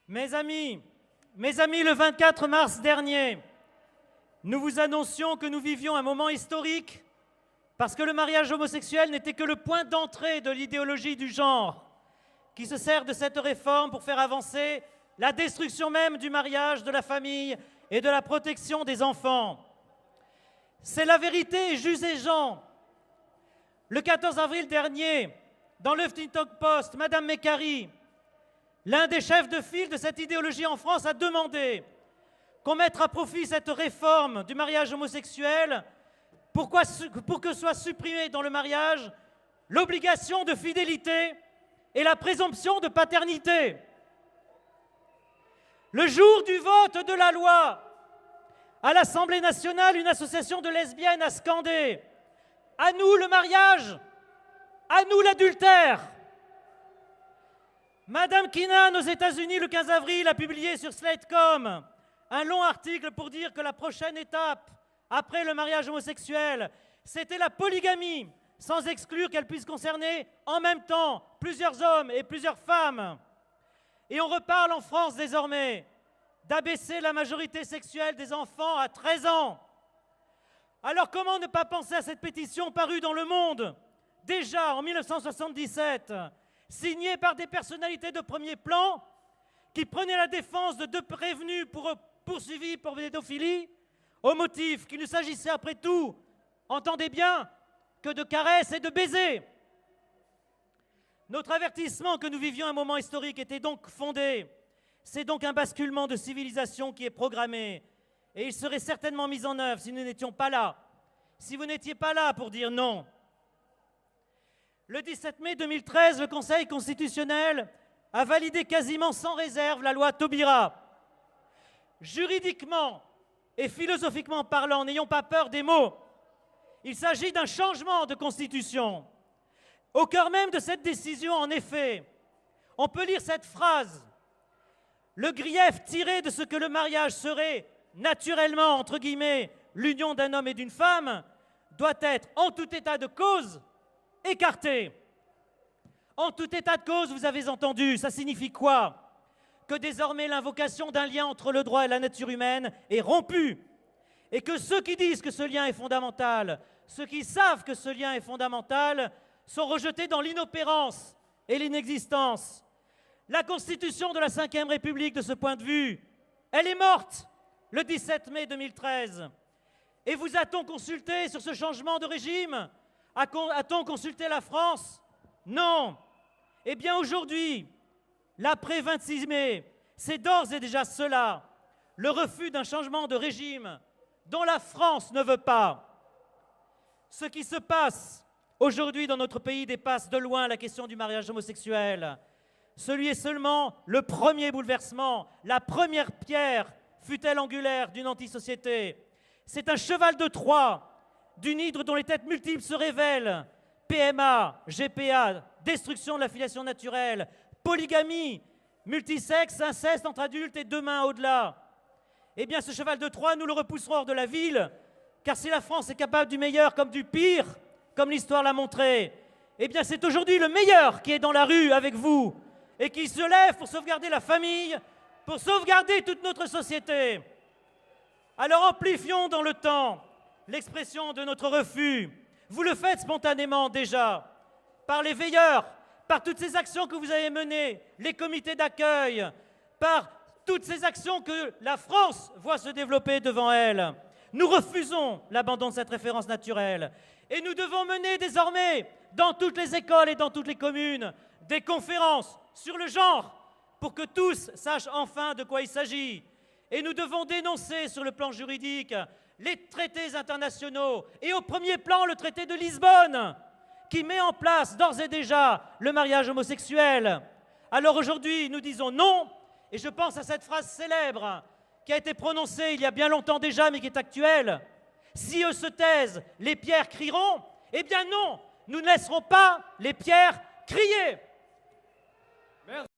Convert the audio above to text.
Mes amis, le 24 mars dernier, nous vous annoncions que nous vivions un moment historique parce que le mariage homosexuel n'était que le point d'entrée de l'idéologie du genre qui se sert de cette réforme pour faire avancer la destruction même du mariage, de la famille et de la protection des enfants. C'est la vérité, Jus et Jean. Le 14 avril dernier, dans le Huffington Post, Madame Mécari, l'un des chefs de file de cette idéologie en France, a demandé qu'on mette à profit cette réforme du mariage homosexuel pour que soit supprimée dans le mariage l'obligation de fidélité et la présomption de paternité. Le jour du vote de la loi, à l'Assemblée nationale, une association de lesbiennes a scandé « À nous le mariage, à nous l'adultère ». Madame Keenan, aux États-Unis, le 15 avril, a publié sur Slate.com un long article pour dire que la prochaine étape, après le mariage homosexuel, c'était la polygamie, sans exclure qu'elle puisse concerner en même temps plusieurs hommes et plusieurs femmes. Et on reparle en France désormais d'abaisser la majorité sexuelle des enfants à 13 ans. Alors comment ne pas penser à cette pétition parue dans Le Monde, déjà en 1977, signée par des personnalités de premier plan qui prenaient la défense de deux prévenus poursuivis pour pédophilie, au motif qu'il ne s'agissait après tout, entendez bien, que de caresses et de baisers. Notre avertissement que nous vivions un moment historique était donc fondé. C'est donc un basculement de civilisation qui est programmé. Et il serait certainement mis en œuvre si nous n'étions pas là, si vous n'étiez pas là pour dire non. Le 17 mai 2013, le Conseil constitutionnel a validé quasiment sans réserve la loi Taubira. Juridiquement et philosophiquement parlant, n'ayons pas peur des mots. Il s'agit d'un changement de constitution. Au cœur même de cette décision, en effet, on peut lire cette phrase. Le grief tiré de ce que le mariage serait naturellement, entre guillemets, l'union d'un homme et d'une femme, doit être, en tout état de cause, écarté. En tout état de cause, vous avez entendu, ça signifie quoi? Que désormais l'invocation d'un lien entre le droit et la nature humaine est rompue. Et que ceux qui disent que ce lien est fondamental, ceux qui savent que ce lien est fondamental, sont rejetés dans l'inopérance et l'inexistence. La Constitution de la Ve République, de ce point de vue, elle est morte le 17 mai 2013. Et vous a-t-on consulté sur ce changement de régime? A-t-on consulté la France? Non. Eh bien aujourd'hui, l'après 26 mai, c'est d'ores et déjà cela, le refus d'un changement de régime dont la France ne veut pas. Ce qui se passe aujourd'hui dans notre pays dépasse de loin la question du mariage homosexuel. Celui est seulement le premier bouleversement, la première pierre, fût-elle angulaire, d'une antisociété. C'est un cheval de Troie, d'une hydre dont les têtes multiples se révèlent. PMA, GPA, destruction de la filiation naturelle, polygamie, multisexe, inceste entre adultes et demain au-delà. Eh bien, ce cheval de Troie, nous le repousserons hors de la ville, car si la France est capable du meilleur comme du pire, comme l'histoire l'a montré, eh bien, c'est aujourd'hui le meilleur qui est dans la rue avec vous et qui se lève pour sauvegarder la famille, pour sauvegarder toute notre société. Alors amplifions dans le temps l'expression de notre refus. Vous le faites spontanément déjà, par les veilleurs, par toutes ces actions que vous avez menées, les comités d'accueil, par toutes ces actions que la France voit se développer devant elle. Nous refusons l'abandon de cette référence naturelle. Et nous devons mener désormais, dans toutes les écoles et dans toutes les communes, des conférences sur le genre, pour que tous sachent enfin de quoi il s'agit. Et nous devons dénoncer sur le plan juridique les traités internationaux, et au premier plan le traité de Lisbonne, qui met en place d'ores et déjà le mariage homosexuel. Alors aujourd'hui, nous disons non, et je pense à cette phrase célèbre qui a été prononcée il y a bien longtemps déjà, mais qui est actuelle. Si eux se taisent, les pierres crieront. Eh bien non, nous ne laisserons pas les pierres crier. Merci.